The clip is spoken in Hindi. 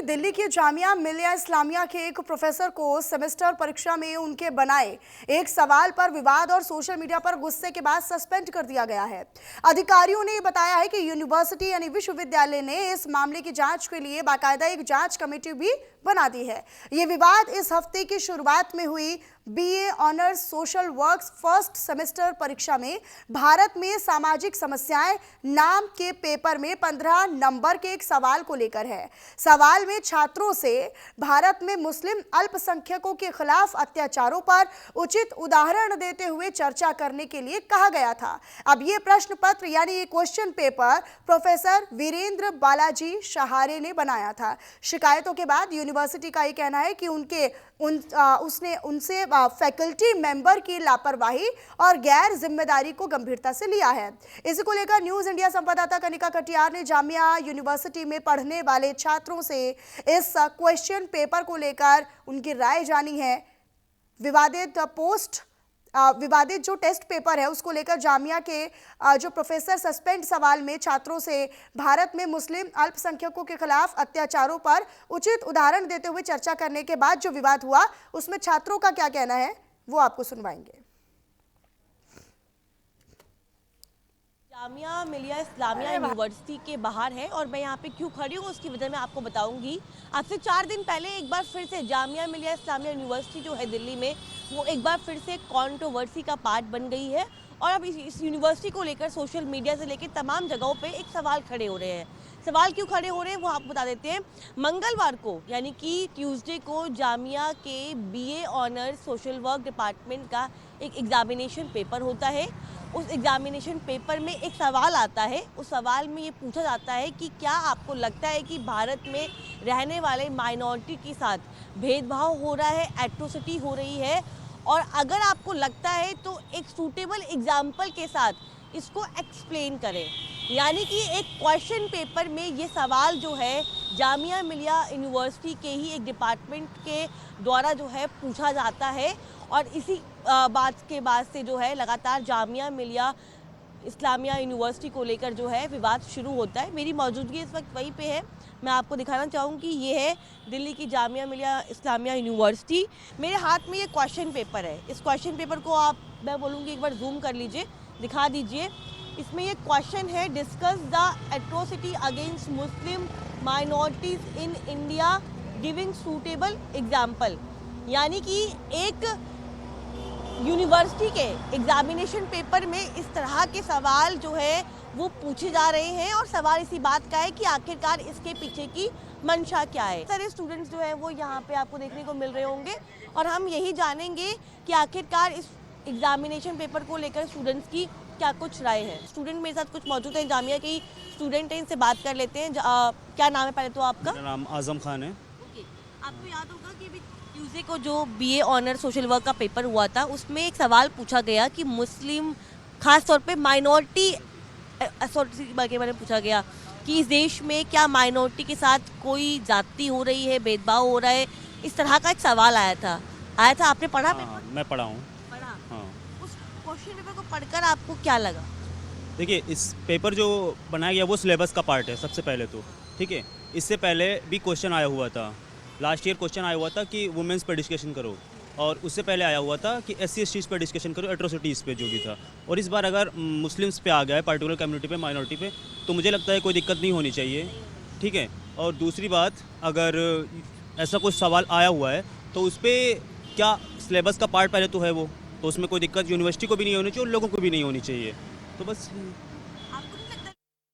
दिल्ली की जामिया मिलिया इस्लामिया के एक प्रोफेसर को सेमेस्टर परीक्षा में उनके बनाए एक सवाल पर विवाद और सोशल मीडिया पर गुस्से के बाद सस्पेंड कर दिया गया है। अधिकारियों ने बताया है कि यूनिवर्सिटी यानी विश्वविद्यालय ने इस मामले की जांच के लिए बाकायदा एक जांच कमेटी भी बना दी है। ये विवाद इस हफ्ते की शुरुआत में हुई BA honours social works first semester परीक्षा में भारत में सामाजिक समस्याएं नाम के पेपर में 15 नंबर के एक सवाल को लेकर है। सवाल में छात्रों से भारत में मुस्लिम अल्पसंख्यकों के खिलाफ अत्याचारों पर उचित उदाहरण देते हुए चर्चा करने के लिए कहा गया था। अब ये प्रश्न पत्र यानी ये question paper professor Virendra Balaji Shahare ने बनाया था। शिकायतों के बाद यूनिवर्सिटी का ये कहना है कि उसने उनसे फैकल्टी मेंबर की लापरवाही और गैर जिम्मेदारी को गंभीरता से लिया है। इसी को लेकर न्यूज इंडिया संवाददाता कनिका कटियार ने जामिया यूनिवर्सिटी में पढ़ने वाले छात्रों से इस क्वेश्चन पेपर को लेकर उनकी राय जानी है। विवादित जो टेस्ट पेपर है उसको लेकर जामिया के जो प्रोफेसर सस्पेंड सवाल में छात्रों से भारत में मुस्लिम अल्पसंख्यकों के खिलाफ अत्याचारों पर उचित उदाहरण देते हुए चर्चा करने के बाद जो विवाद हुआ उसमें छात्रों का क्या कहना है वो आपको सुनवाएंगे। जामिया मिलिया इस्लामिया यूनिवर्सिटी के बाहर है और मैं यहाँ पे क्यों खड़ी हूँ उसकी वजह मैं आपको बताऊंगी। आज से 4 दिन पहले एक बार फिर से जामिया मिलिया इस्लामिया यूनिवर्सिटी जो है दिल्ली में वो एक बार फिर से कंट्रोवर्सी का पार्ट बन गई है और अब इस यूनिवर्सिटी को लेकर सोशल मीडिया से लेकर तमाम जगहों पे एक सवाल खड़े हो रहे हैं। सवाल क्यों खड़े हो रहे हैं वो आपको बता देते हैं। मंगलवार को यानी कि ट्यूसडे को जामिया के BA honours social work department का एक एग्जामिनेशन पेपर होता है। उस एग्जामिनेशन पेपर में एक सवाल आता है। उस सवाल में ये पूछा जाता है कि क्या आपको लगता है कि भारत में रहने वाले माइनॉरिटी के साथ भेदभाव हो रहा है, एट्रोसिटी हो रही है, और अगर आपको लगता है तो एक सूटेबल एग्जाम्पल के साथ इसको एक्सप्लेन करें। यानी कि एक क्वेश्चन पेपर में ये सवाल जो है जामिया मिलिया यूनिवर्सिटी के ही एक डिपार्टमेंट के द्वारा जो है पूछा जाता है और इसी बात के बाद से जो है लगातार जामिया मिलिया इस्लामिया यूनिवर्सिटी को लेकर जो है विवाद शुरू होता है। मेरी मौजूदगी इस वक्त वहीं पे है। मैं आपको दिखाना चाहूँगी ये है दिल्ली की जामिया मिलिया इस्लामिया यूनिवर्सिटी। मेरे हाथ में ये क्वेश्चन पेपर है। इस क्वेश्चन पेपर को मैं बोलूँगी एक बार जूम कर लीजिए, दिखा दीजिए। इसमें ये क्वेश्चन है, discuss the atrocity against Muslim minorities in India giving suitable example. यानी कि एक यूनिवर्सिटी के एग्जामिनेशन पेपर में इस तरह के सवाल जो है वो पूछे जा रहे हैं और सवाल इसी बात का है कि आखिरकार इसके पीछे की मंशा क्या है। सारे स्टूडेंट्स जो है वो यहाँ पे आपको देखने को मिल रहे होंगे और हम यही जानेंगे कि आखिरकार इस एग्जामिनेशन पेपर को लेकर स्टूडेंट्स की क्या कुछ राय है। स्टूडेंट मेरे साथ कुछ मौजूद हैं, जामिया की स्टूडेंट हैं, इनसे बात कर लेते हैं। क्या नाम है पहले तो आपका? मेरा नाम आजम खान है। आपको याद होगा कि ट्यूसडे को जो बीए ऑनर सोशल वर्क का पेपर हुआ था उसमें एक सवाल पूछा गया कि मुस्लिम खास तौर पे माइनॉरिटी के बारे में पूछा गया कि इस देश में क्या माइनॉरिटी के साथ कोई जाति हो रही है, भेदभाव हो रहा है, इस तरह का एक सवाल आया था। आपने पढ़ा पेपर? मैं पढ़ा हूँ। पढ़ा? हाँ। उस क्वेश्चन पेपर को पढ़कर आपको क्या लगा? देखिए, इस पेपर जो बनाया गया वो सिलेबस का पार्ट है सबसे पहले तो, ठीक है। इससे पहले भी क्वेश्चन आया हुआ था, लास्ट ईयर क्वेश्चन आया हुआ था कि वुमेंस पर डिस्कशन करो, और उससे पहले आया हुआ था कि SC/STs पर डिस्कशन करो, एट्रोसिटीज़ पे जो भी था। और इस बार अगर मुस्लिम्स पे आ गया है, पर्टिकुलर कम्युनिटी पे, माइनॉरिटी पे, तो मुझे लगता है कोई दिक्कत नहीं होनी चाहिए, ठीक है। और दूसरी बात, अगर ऐसा कुछ सवाल आया हुआ है तो उस पर क्या सिलेबस का पार्ट पहले तो है वो, तो उसमें कोई दिक्कत यूनिवर्सिटी को भी नहीं होनी चाहिए और लोगों को भी नहीं होनी चाहिए। तो बस